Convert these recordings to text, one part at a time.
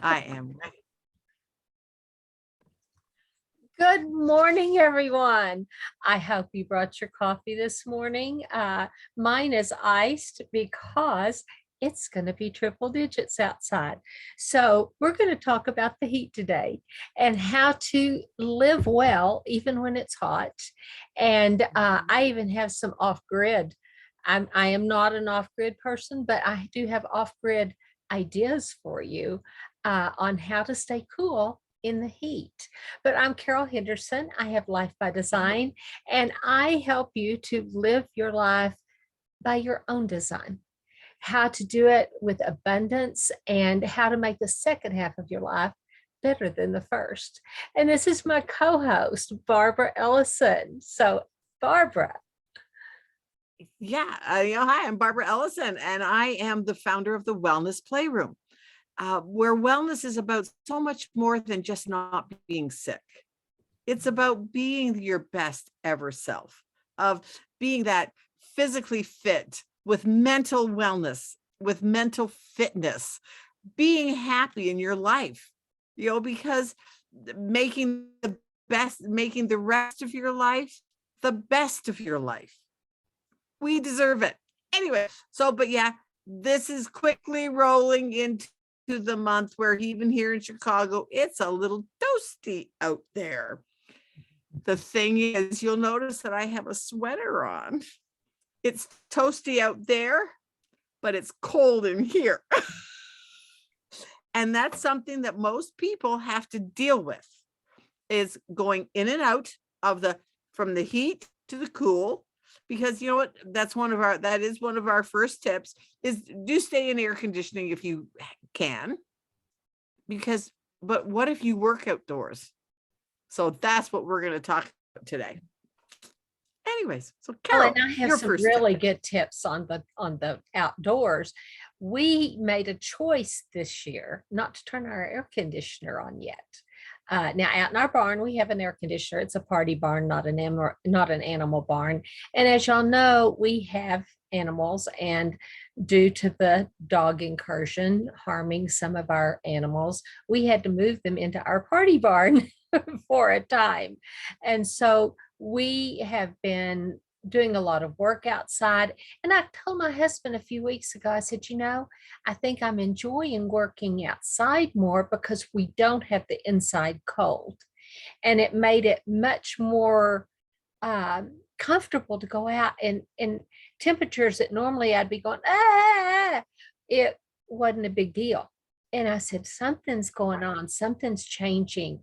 I am ready. Good morning, everyone. I hope you brought your coffee this morning. Mine is iced because it's going to be triple digits outside. So we're going to talk about the heat today and how to live well even when it's hot. And I even have some off-grid. I am not an off-grid person, but I do have off-grid ideas for you on how to stay cool in the heat. But I'm Carol Henderson. I have Life by Design, and I help you to live your life by your own design. How to do it with abundance and how to make the second half of your life better than the first. And this is my co-host, Barbara Ellison. So, Barbara. Yeah, hi, I'm Barbara Ellison, and I am the founder of the Wellness Playroom, where wellness is about so much more than just not being sick. It's about being your best ever self, of being that physically fit with mental wellness, with mental fitness, being happy in your life, because making making the rest of your life the best of your life. We deserve it. Anyway, but yeah, this is quickly rolling into the month where even here in Chicago, it's a little toasty out there. The thing is, you'll notice that I have a sweater on. It's toasty out there, but it's cold in here. And that's something that most people have to deal with, is going in and out of from the heat to the cool. Because you know what, that is one of our first tips, is do stay in air conditioning if you can. But what if you work outdoors? So that's what we're going to talk about today. Anyways, so Carol, and I have some really good tips on the outdoors. We made a choice this year not to turn our air conditioner on yet. Now out in our barn, we have an air conditioner. It's a party barn, not an animal barn. And as y'all know, we have animals, and due to the dog incursion harming some of our animals, we had to move them into our party barn for a time. And so we have been doing a lot of work outside. And I told my husband a few weeks ago, I said, I think I'm enjoying working outside more because we don't have the inside cold. And it made it much more comfortable to go out, and temperatures that normally I'd be going, it wasn't a big deal. And I said, something's going on, something's changing.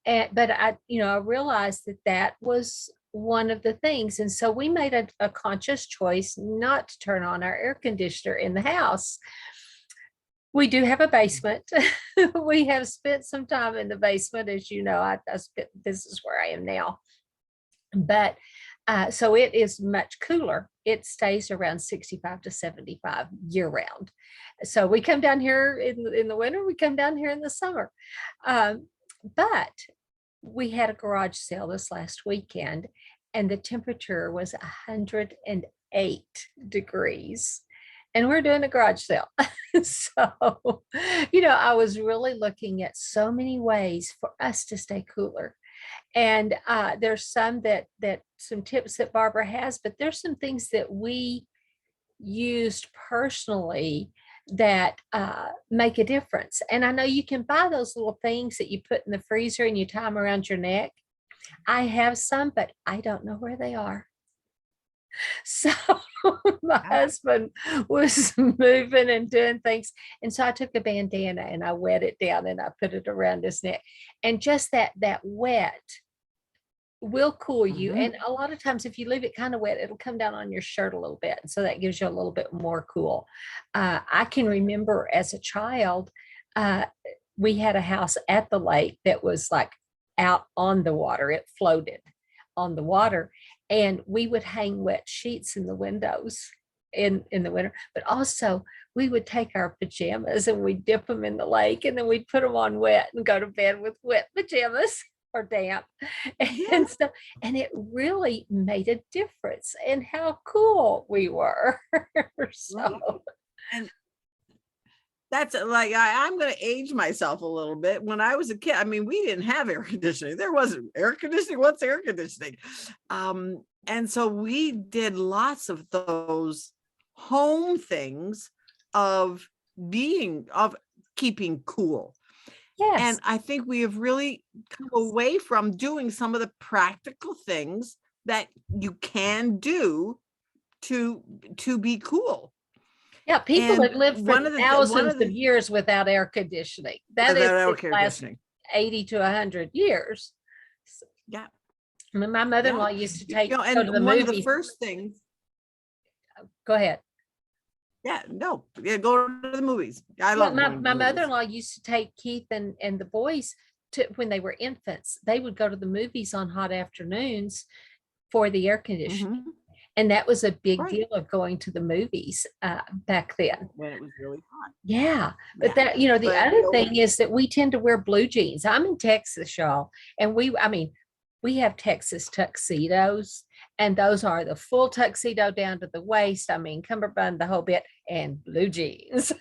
But I realized that was one of the things. And so we made a conscious choice not to turn on our air conditioner in the house. We do have a basement. We have spent some time in the basement. As you know, this is where I am now. But so it is much cooler. It stays around 65 to 75 year round. So we come down here in the winter, we come down here in the summer. But we had a garage sale this last weekend, and the temperature was 108 degrees. And we're doing a garage sale. So, I was really looking at so many ways for us to stay cooler. And there's some some tips that Barbara has, but there's some things that we used personally that make a difference. And I know you can buy those little things that you put in the freezer and you tie them around your neck. I have some, but I don't know where they are. So my husband was moving and doing things. And so I took a bandana and I wet it down and I put it around his neck. And just that wet will cool you. Mm-hmm. And a lot of times if you leave it kind of wet, it'll come down on your shirt a little bit. And so that gives you a little bit more cool. I can remember as a child, we had a house at the lake that was like out on the water. It floated on the water. And we would hang wet sheets in the windows in the winter. But also we would take our pajamas and we'd dip them in the lake, and then we'd put them on wet and go to bed with wet pajamas. Or damp and stuff. And it really made a difference in how cool we were. So. And that's like, I'm going to age myself a little bit. When I was a kid, I mean, we didn't have air conditioning. There wasn't air conditioning. What's air conditioning? And so we did lots of those home things of keeping cool. Yes. And I think we have really come away from doing some of the practical things that you can do to be cool. Yeah, people And have lived for one thousands of of the years without air conditioning. That is without air the last conditioning. 80 to 100 years. Yeah. I mean, my Yeah. mother-in-law used to go to And the one of the movies. first things, Go ahead. yeah, no, yeah, go to the movies. I Yeah, love my, going to the my movies. mother-in-law used to take Keith and the boys to when they were infants. They would go to the movies on hot afternoons for the air conditioning. Mhm. And that was a big Right. deal of going to the movies back then. When it was really hot. Yeah. But Yeah. that, the But, other thing is that we tend to wear blue jeans. I'm in Texas, y'all. And we have Texas tuxedos, and those are the full tuxedo down to the waist. I mean, cummerbund, the whole bit, and blue jeans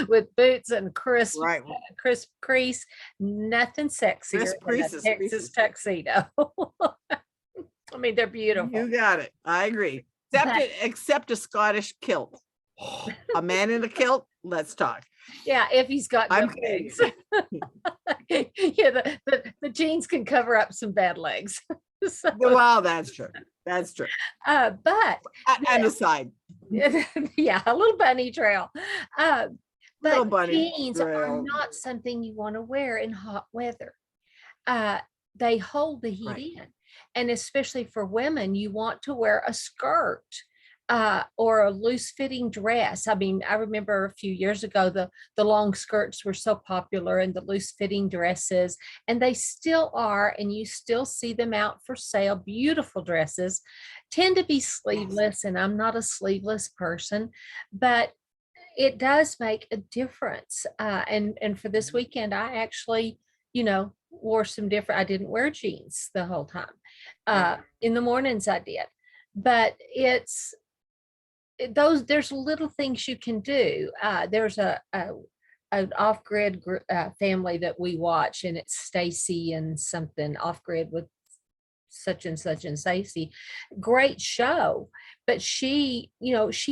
with boots and right. crisp crease. Nothing sexier Crisp than a creases, Texas creases. tuxedo. I mean, they're beautiful. You got it. I agree. Except a Scottish kilt. A man in a kilt. Let's talk. Yeah, if he's got I'm good legs. Yeah, the jeans can cover up some bad legs. So, Well, that's true. That's true. but And aside, yeah, a little bunny trail. little But bunny jeans are trail. not something you want to wear in hot weather. They hold the heat Right. in. And especially for women, you want to wear a skirt or a loose fitting dress. I mean, I remember a few years ago, the long skirts were so popular and the loose fitting dresses, and they still are, and you still see them out for sale. Beautiful dresses tend to be sleeveless, and I'm not a sleeveless person, but it does make a difference. And for this weekend, I actually, wore some different. I didn't wear jeans the whole time. In the mornings, I did, but there's little things you can do. There's an off-grid family that we watch, and it's Stacy and something off-grid with such and such and Stacy. Great show, but she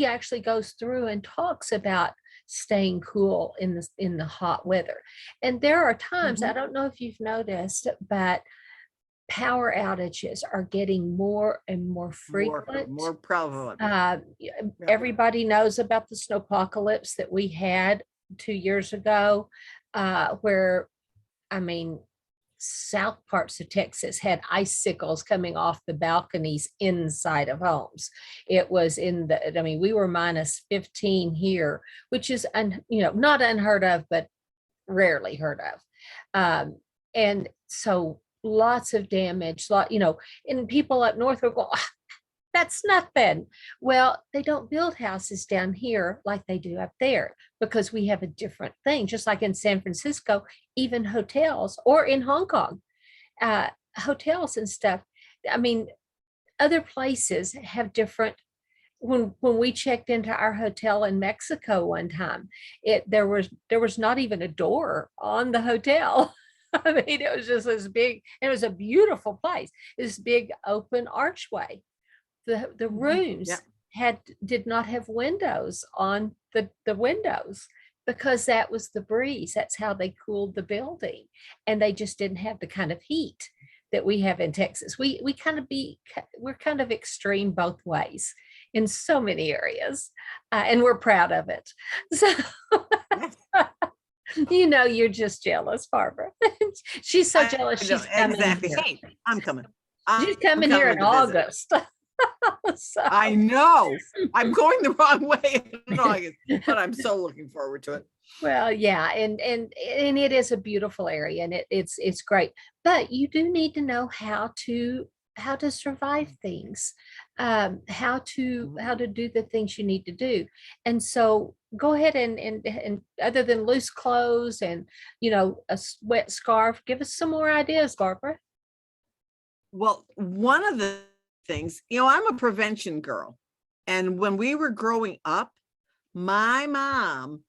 actually goes through and talks about staying cool in the hot weather. And there are times, I don't know if you've noticed, but power outages are getting more and more frequent. More prevalent. Everybody knows about the snowpocalypse that we had 2 years ago, where, I mean, south parts of Texas had icicles coming off the balconies inside of homes. It was we were -15 here, which is, not unheard of, but rarely heard of. And so lots of damage, and people up north will go, that's nothing. Well, they don't build houses down here like they do up there because we have a different thing. Just like in San Francisco, even hotels, or in Hong Kong, hotels and stuff. I mean, other places have different. When we checked into our hotel in Mexico one time, there was not even a door on the hotel. I mean, it was just this big. It was a beautiful place. This big open archway. The rooms did not have windows on the windows because that was the breeze. That's how they cooled the building, and they just didn't have the kind of heat that we have in Texas. We're kind of extreme both ways in so many areas, and we're proud of it. So. You're just jealous, Barbara. She's so jealous. She's coming exactly. here. Hey, I'm coming. She's coming here in August. So. I know. I'm going the wrong way in August, but I'm so looking forward to it. Well, yeah, and it is a beautiful area, and it's great. But you do need to know how to survive things, how to do the things you need to do. And so go ahead and other than loose clothes and a wet scarf, give us some more ideas, Barbara. Well, one of the things, I'm a prevention girl, and when we were growing up, my mom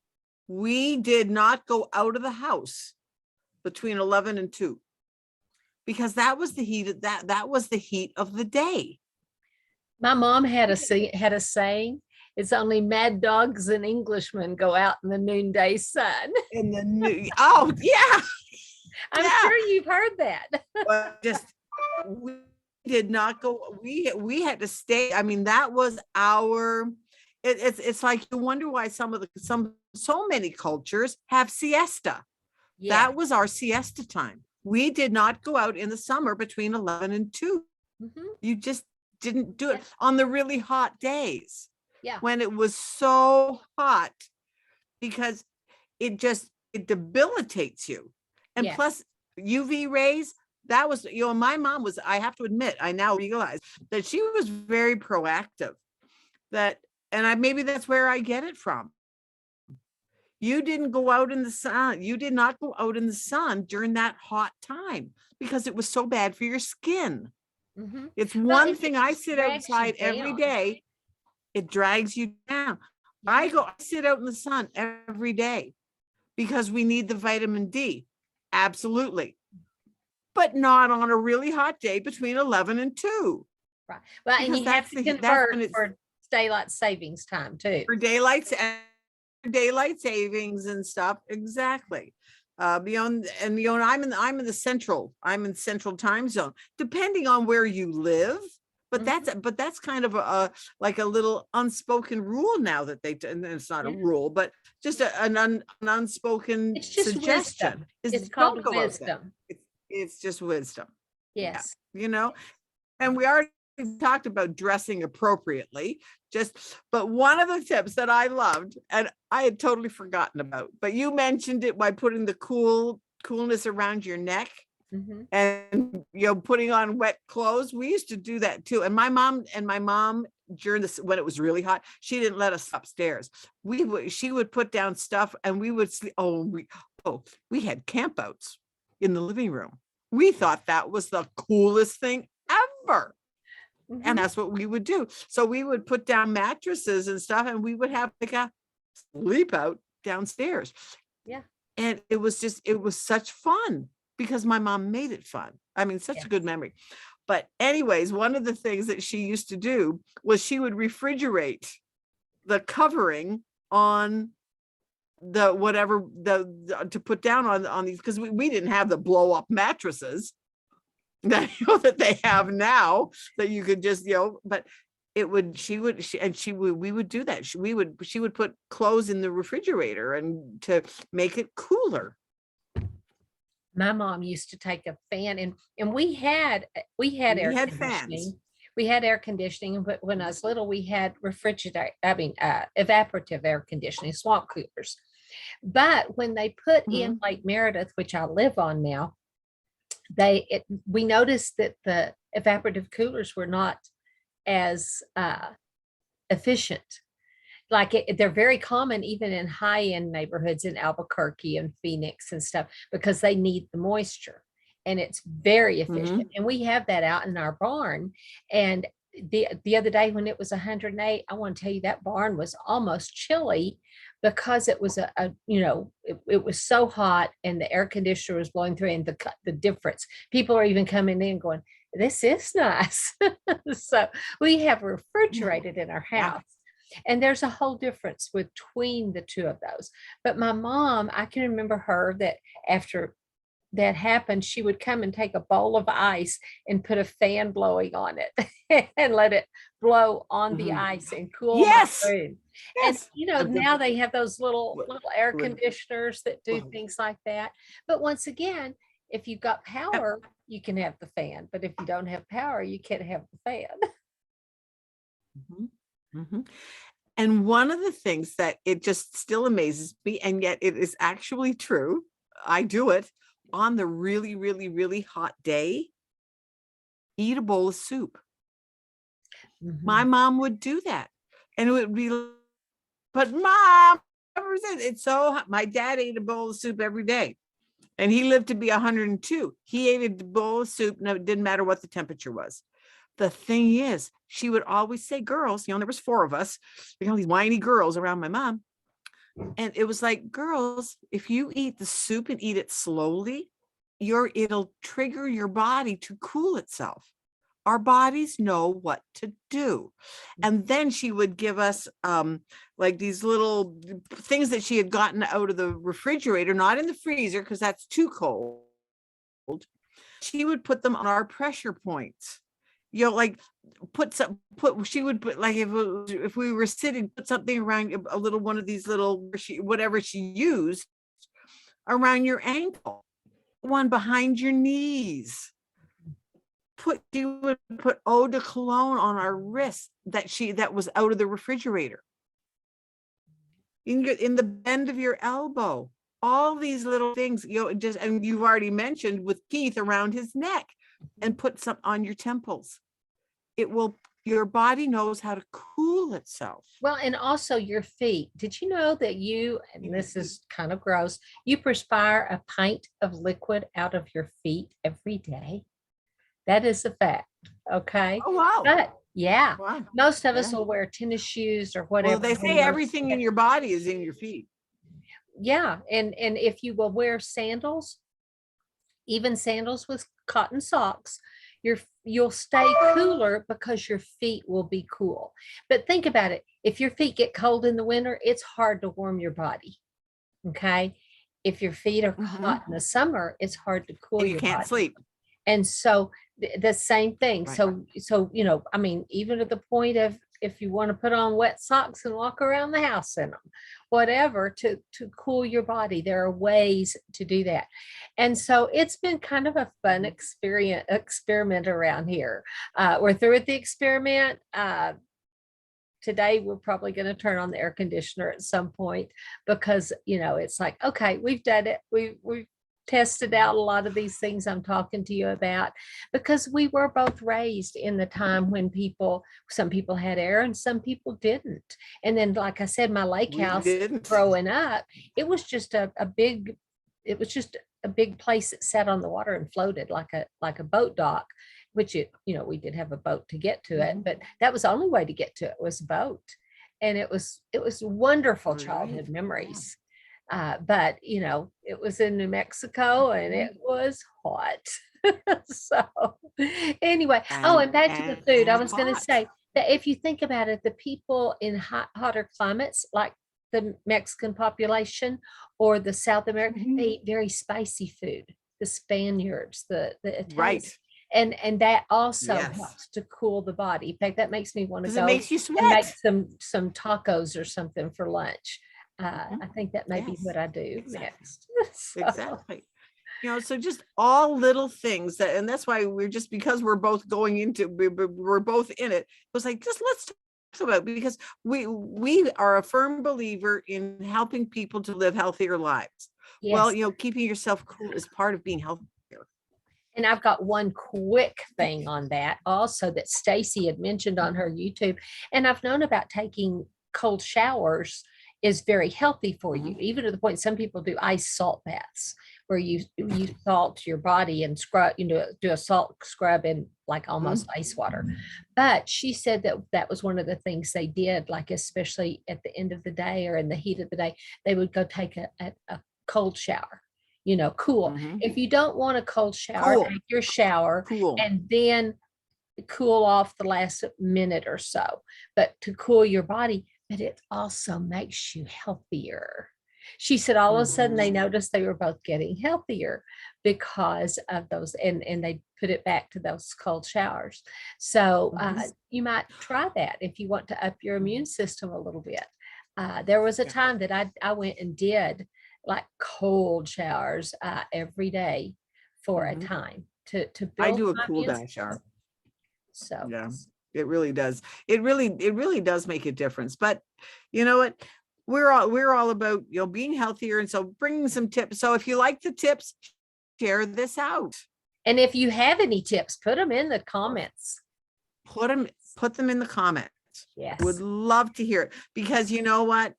we did not go out of the house between 11 and 2 because that was the heat of that was the heat of the day. My mom had a saying, it's only mad dogs and Englishmen go out in the noonday sun. In the new, oh yeah, I'm yeah. sure you've heard that. But just we did not go. We had to stay. I mean, that was our. It's like you wonder why so many cultures have siesta. Yeah. That was our siesta time. We did not go out in the summer between 11 and 2. Mhm. You just didn't do it on the really hot days. Yeah. When it was so hot, because it debilitates you. And Yeah. plus UV rays, that was, my mom was, I have to admit, I now realize that she was very proactive. Maybe that's where I get it from. You didn't go out in the sun. You did not go out in the sun during that hot time because it was so bad for your skin. Mhm. It's Well, one it thing I just sit drags you outside every down. day. It drags you down. I sit out in the sun every day because we need the vitamin D. Absolutely. But not on a really hot day between 11 and 2. Right. Well, and Because you have that's to that's when convert it's for daylight savings time too. for daylight savings and stuff. Exactly. I'm in central time zone, depending on where you live. But that's kind of like a little unspoken rule now that and it's not a rule, but just an unspoken It's just suggestion. wisdom. It's called Don't go out there. wisdom. It's just wisdom. Yes. Yeah, and we already talked about dressing appropriately, but one of the tips that I loved, and I had totally forgotten about, but you mentioned it by putting the coolness around your neck. Mhm. And putting on wet clothes. We used to do that too. And my mom during this, when it was really hot, she didn't let us upstairs. She would put down stuff and we would sleep. We had campouts in the living room. We thought that was the coolest thing ever. Mhm. And that's what we would do. So we would put down mattresses and stuff and we would have like a sleep out downstairs. Yeah. And it was such fun because my mom made it fun. I mean, such a good memory. But anyways, one of the things that she used to do was she would refrigerate the covering on the whatever to put down on these, because we didn't have the blow up mattresses that that they have now that you could just but we would do that. She would put clothes in the refrigerator and to make it cooler. My mom used to take a fan and we had air had conditioning. fans. We had air conditioning, but when I was little, we had evaporative air conditioning, swamp coolers. But when they put in Lake Meredith, which I live on now, we noticed that the evaporative coolers were not as efficient. Like they're very common even in high-end neighborhoods in Albuquerque and Phoenix and stuff because they need the moisture and it's very efficient. And we have that out in our barn. And the other day when it was 108, I want to tell you that barn was almost chilly because it was it was so hot and the air conditioner was blowing through, and the difference. People are even coming in going, this is nice. So we have refrigerated in our house. And there's a whole difference between the two of those. But my mom, I can remember her that after that happened, she would come and take a bowl of ice and put a fan blowing on it and let it blow on the ice and cool my food. Yes. And now they have those little air conditioners that do things like that. But once again, if you've got power, you can have the fan. But if you don't have power, you can't have the fan. And one of the things that it just still amazes me, and yet it is actually true, I do it on the really, really, really hot day, eat a bowl of soup. My mom would do that. And it would be, but mom, it's so hot. My dad ate a bowl of soup every day. And he lived to be 102. He ate a bowl of soup. No, it didn't matter what the temperature was. The thing is, she would always say, girls, there was 4 of us, these whiny girls around my mom. And it was like, girls, if you eat the soup and eat it slowly, it'll trigger your body to cool itself. Our bodies know what to do. And then she would give us like these little things that she had gotten out of the refrigerator, not in the freezer, because that's too cold. She would put them on our pressure points. Like she would put, like, if we were sitting, put something around a little one of these little, whatever she used around your ankle, one behind your knees. She would put eau de cologne on our wrist that was out of the refrigerator. In the bend of your elbow, all these little things, and you've already mentioned with Keith around his neck, and put some on your temples. Your body knows how to cool itself. Well, and also your feet. Did you know that and this is kind of gross, you perspire a pint of liquid out of your feet every day? That is a fact. Okay. Oh, wow. But yeah, Wow. most of us will wear tennis shoes or whatever. Well, they say everything in your body is in your feet. Yeah. And if you will wear sandals, even sandals with cotton socks, you'll stay cooler because your feet will be cool. But think about it. If your feet get cold in the winter, it's hard to warm your body. Okay. If your feet are hot in the summer, it's hard to cool And your you can't body. sleep. And so the same thing. Right. So, I mean, even to the point of if you want to put on wet socks and walk around the house in them, whatever, to cool your body, there are ways to do that. And so it's been kind of a fun experiment around here. We're through with the experiment. Today, we're probably going to turn on the air conditioner at some point because, it's like, okay, we've done it. We've tested out a lot of these things I'm talking to you about, because we were both raised in the time when some people had air and some people didn't. And then, like I said, my lake house growing up, it was just a big place that sat on the water and floated like a boat dock, which we did have a boat to get to it, but that was the only way to get to it was a boat. And it was wonderful childhood memories. But it was in New Mexico and it was hot. So anyway, and back to the food. I was going to say that if you think about it, the people in hotter climates, like the Mexican population or the South American, they eat very spicy food. The Spaniards, the Italians. Right. And that also helps to cool the body. In fact, that makes me want to go it makes you sweat. and make some tacos or something for lunch. I think that may be what I do next. Exactly. So just all little things and that's why because we're both going into, we're both in it. It was like, just let's talk about, because we are a firm believer in helping people to live healthier lives. Yes. Well, keeping yourself cool is part of being healthy. And I've got one quick thing on that also that Stacy had mentioned on her YouTube. And I've known about taking cold showers is very healthy for you, even to the point some people do ice salt baths where you salt your body and scrub, do a salt scrub in like almost ice water. But she said that was one of the things they did, like especially at the end of the day or in the heat of the day, they would go take a cold shower. Cool. If you don't want a cold shower, take your shower and then cool off the last minute or so, but to cool your body, but it also makes you healthier. She said all of a sudden they noticed they were both getting healthier because of those, and they put it back to those cold showers. So you might try that if you want to up your immune system a little bit. There was a time that I went and did like cold showers every day for a time to build. I do a cool down shower. So yeah, it really does. It really does make a difference. But you know what? We're all about being healthier, and so bringing some tips. So if you like the tips, share this out. And if you have any tips, put them in the comments. Put them in the comments. Yes, would love to hear it, because you know what?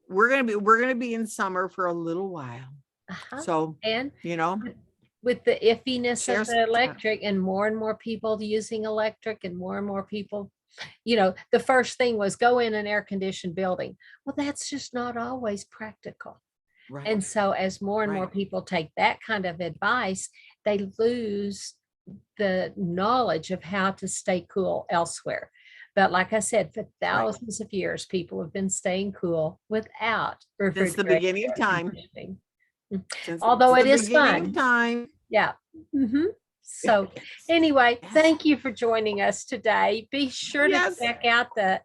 We're gonna be in summer for a little while. So and with the iffiness of the electric and more people using electric and more people The first thing was go in an air conditioned building. Well, that's just not always practical. Right. And so as more and more Right. people take that kind of advice, they lose the knowledge of how to stay cool elsewhere. But like I said, for thousands of years, people have been staying cool without Since the refrigerator beginning of air time. conditioning. Since Although the it is beginning fun. of time. Yeah. So anyway, Yes. thank you for joining us today. Be sure to Yes. check out the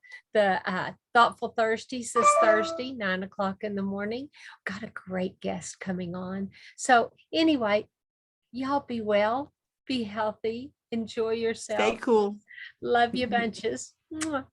Thoughtful Thursdays this Thursday, 9 o'clock in the morning. Got a great guest coming on. So anyway, y'all be well, be healthy, enjoy Stay yourself. cool. Love you bunches. Mwah.